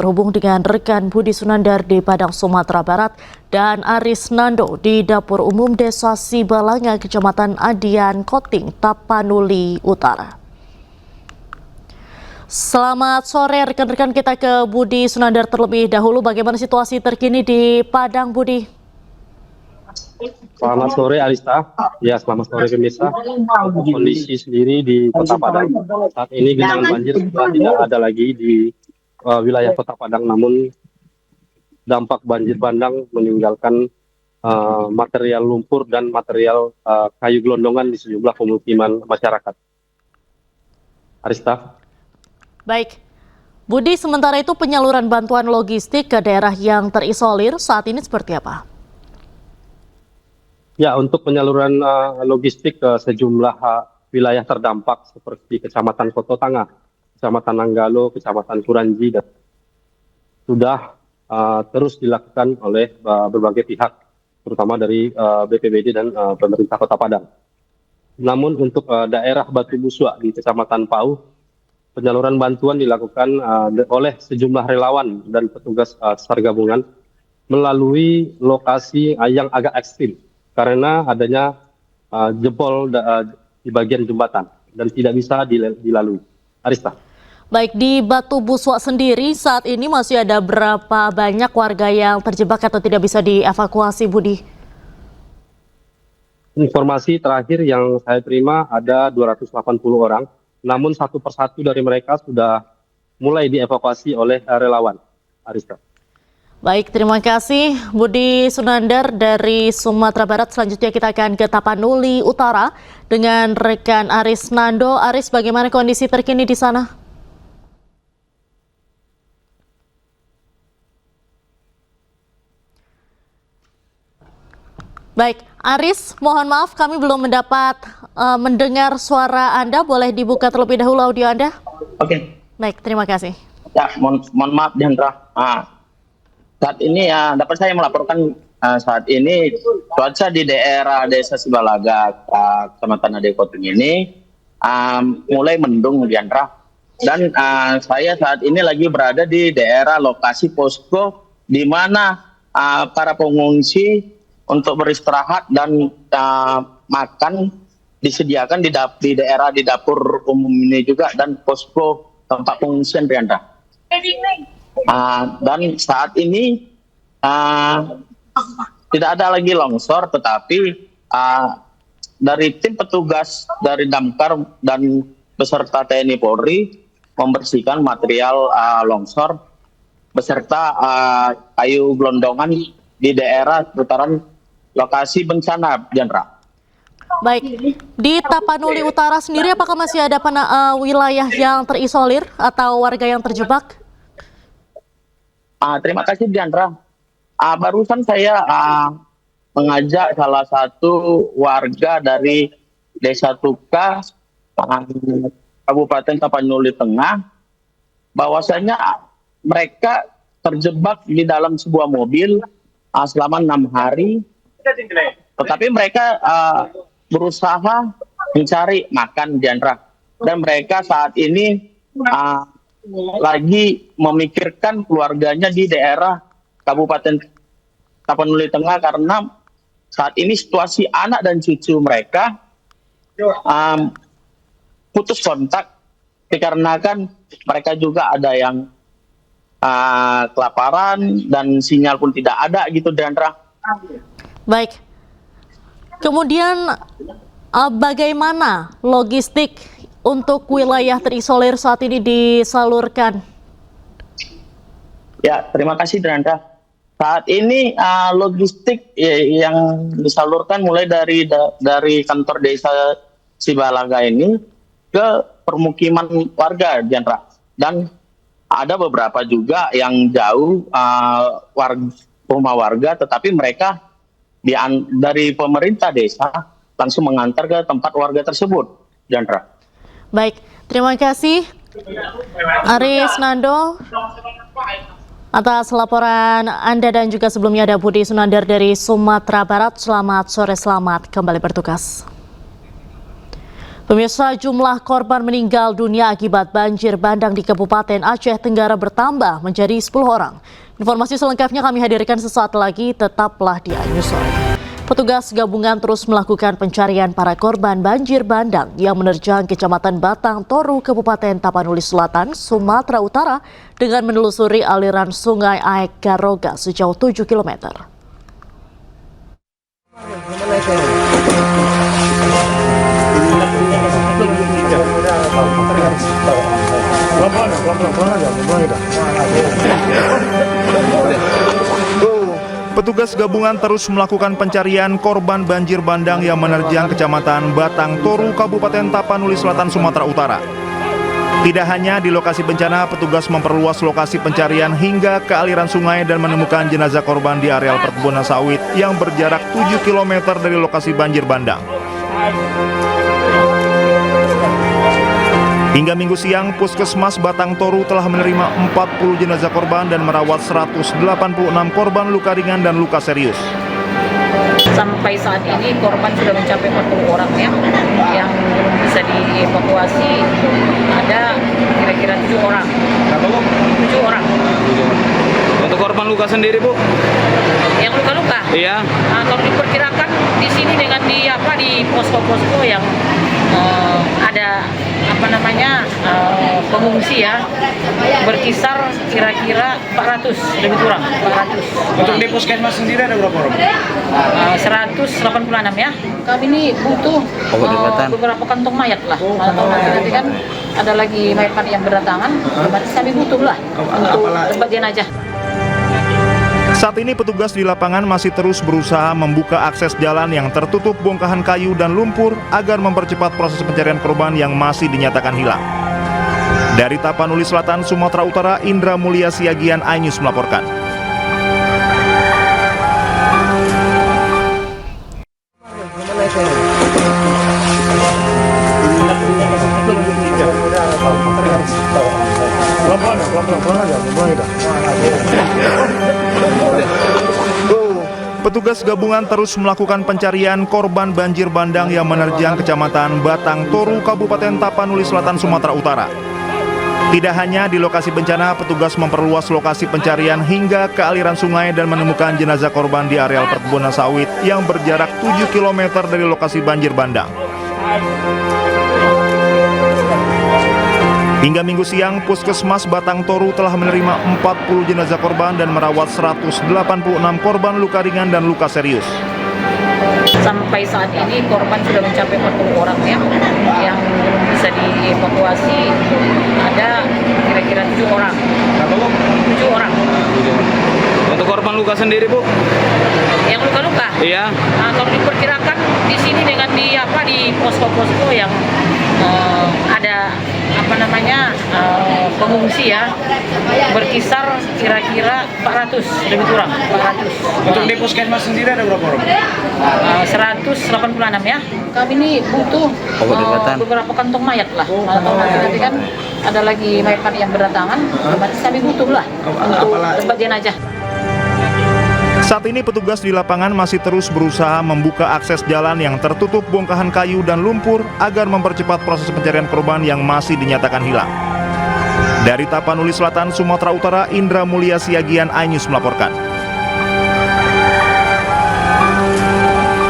terhubung dengan rekan Budi Sunandar di Padang, Sumatera Barat, dan Aris Nando di Dapur Umum Desa Sibalanga, Kecamatan Adian Koting, Tapanuli Utara. Selamat sore rekan-rekan, kita ke Budi Sunandar terlebih dahulu. Bagaimana situasi terkini di Padang, Budi? Selamat sore Arista. Ya, selamat sore pemirsa. Kondisi sendiri di Kota Padang saat ini genangan banjir sudah tidak ada lagi di wilayah Kota Padang, namun dampak banjir bandang meninggalkan material lumpur dan material kayu gelondongan di sejumlah pemukiman masyarakat. Arista. Baik, Budi, sementara itu penyaluran bantuan logistik ke daerah yang terisolir saat ini seperti apa? Ya, untuk penyaluran logistik ke sejumlah wilayah terdampak seperti Kecamatan Koto Tangah, Kecamatan Nanggalo, Kecamatan Kuranji, dan sudah terus dilakukan oleh berbagai pihak, terutama dari BPBD dan pemerintah Kota Padang. Namun untuk daerah Batu Busua di Kecamatan Pau, penyaluran bantuan dilakukan oleh sejumlah relawan dan petugas SAR gabungan melalui lokasi yang agak ekstrim, karena adanya jebol di bagian jembatan dan tidak bisa dilalui. Arista. Baik, di Batu Busua sendiri saat ini masih ada berapa banyak warga yang terjebak atau tidak bisa dievakuasi, Budi? Informasi terakhir yang saya terima ada 280 orang, namun satu persatu dari mereka sudah mulai dievakuasi oleh relawan. Arista. Baik, terima kasih Budi Sunandar dari Sumatera Barat. Selanjutnya kita akan ke Tapanuli Utara dengan rekan Aris Nando. Aris, bagaimana kondisi terkini di sana? Baik, Aris, mohon maaf kami belum mendapat mendengar suara Anda. Boleh dibuka terlebih dahulu audio Anda? Oke. Baik, terima kasih. Ya, mohon maaf Diandra. Saat ini dapat saya melaporkan saat ini cuaca di daerah Desa Sibalaga, Kecamatan Adian Koting ini mulai mendung, Diandra. Dan saya saat ini lagi berada di daerah lokasi posko di mana para pengungsi untuk beristirahat dan makan disediakan di daerah di dapur umum ini juga, dan posko tempat pengungsian, Diandra. Dan saat ini tidak ada lagi longsor, tetapi dari tim petugas dari Damkar dan beserta TNI Polri membersihkan material longsor beserta kayu gelondongan di daerah seputaran lokasi bencana, Jendra. Baik, di Tapanuli Utara sendiri apakah masih ada wilayah yang terisolir atau warga yang terjebak? Terima kasih, Diandra. Barusan saya mengajak salah satu warga dari Desa Tuka, Kabupaten Tapanuli Tengah, bahwasanya mereka terjebak di dalam sebuah mobil selama 6 hari, tetapi mereka berusaha mencari makan, Diandra. Dan mereka saat ini lagi memikirkan keluarganya di daerah Kabupaten Tapanuli Tengah, karena saat ini situasi anak dan cucu mereka putus kontak dikarenakan mereka juga ada yang kelaparan dan sinyal pun tidak ada gitu, Diandra. Baik. Kemudian bagaimana logistik untuk wilayah terisolir saat ini disalurkan? Ya, terima kasih, Diandra. Saat ini logistik yang disalurkan mulai dari kantor desa Sibalaga ini ke permukiman warga, Diandra. Dan ada beberapa juga yang jauh rumah warga, tetapi mereka dari pemerintah desa langsung mengantar ke tempat warga tersebut, Diandra. Baik, terima kasih Aris Nando atas laporan Anda, dan juga sebelumnya ada Budi Sunandar dari Sumatera Barat. Selamat sore, selamat kembali bertugas. Pemirsa, jumlah korban meninggal dunia akibat banjir bandang di Kabupaten Aceh Tenggara bertambah menjadi 10 orang. Informasi selengkapnya kami hadirkan sesaat lagi, tetaplah di Anyusol. Petugas gabungan terus melakukan pencarian para korban banjir bandang yang menerjang Kecamatan Batang Toru, Kabupaten Tapanuli Selatan, Sumatera Utara dengan menelusuri aliran Sungai Aek Garoga sejauh 7 km. Petugas gabungan terus melakukan pencarian korban banjir bandang yang menerjang Kecamatan Batang Toru, Kabupaten Tapanuli Selatan, Sumatera Utara. Tidak hanya di lokasi bencana, petugas memperluas lokasi pencarian hingga ke aliran sungai dan menemukan jenazah korban di areal perkebunan sawit yang berjarak 7 km dari lokasi banjir bandang. Hingga Minggu siang, Puskesmas Batang Toru telah menerima 40 jenazah korban dan merawat 186 korban luka ringan dan luka serius. Sampai saat ini korban sudah mencapai 40 orang ya, yang belum bisa dievakuasi ada kira-kira 7 orang. 7 orang. Untuk korban luka sendiri, Bu? Yang luka-luka? Iya. Nah, kalau diperkirakan di sini dengan di posko-posko yang ada pengungsi ya, berkisar kira-kira 400 lebih kurang 400. Untuk di puskesmas sendiri ada berapa orang? 186 ya. Kami ini butuh beberapa kantong mayat lah. Nanti kan ada lagi mayat yang berdatangan, berarti kami butuh lah untuk tempat jenazah. Saat ini petugas di lapangan masih terus berusaha membuka akses jalan yang tertutup bongkahan kayu dan lumpur agar mempercepat proses pencarian korban yang masih dinyatakan hilang. Dari Tapanuli Selatan, Sumatera Utara, Indra Mulia Siagian, iNews melaporkan. Petugas gabungan terus melakukan pencarian korban banjir bandang yang menerjang Kecamatan Batang Toru, Kabupaten Tapanuli Selatan, Sumatera Utara. Tidak hanya di lokasi bencana, petugas memperluas lokasi pencarian hingga ke aliran sungai dan menemukan jenazah korban di areal perkebunan sawit yang berjarak 7 km dari lokasi banjir bandang. Hingga Minggu siang, Puskesmas Batang Toru telah menerima 40 jenazah korban dan merawat 186 korban luka ringan dan luka serius. Sampai saat ini korban sudah mencapai 40 orang ya, yang belum bisa dievakuasi ada kira-kira 7 orang. 7 orang. Untuk korban luka sendiri, Bu? Yang luka-luka? Iya. Nah, kalau diperkirakan di sini dengan di posko-posko yang ada pengungsi ya, berkisar kira-kira 400 lebih kurang 400. Untuk di puskesmas sendiri ada berapa orang? 186 ya. Kami ini butuh beberapa kantong mayat lah. Nanti kan ada lagi mayat yang berdatangan, berarti kami butuh lah untuk tempat jenazah. Saat ini petugas di lapangan masih terus berusaha membuka akses jalan yang tertutup bongkahan kayu dan lumpur agar mempercepat proses pencarian korban yang masih dinyatakan hilang. Dari Tapanuli Selatan, Sumatera Utara, Indra Mulia Siagian, iNews melaporkan.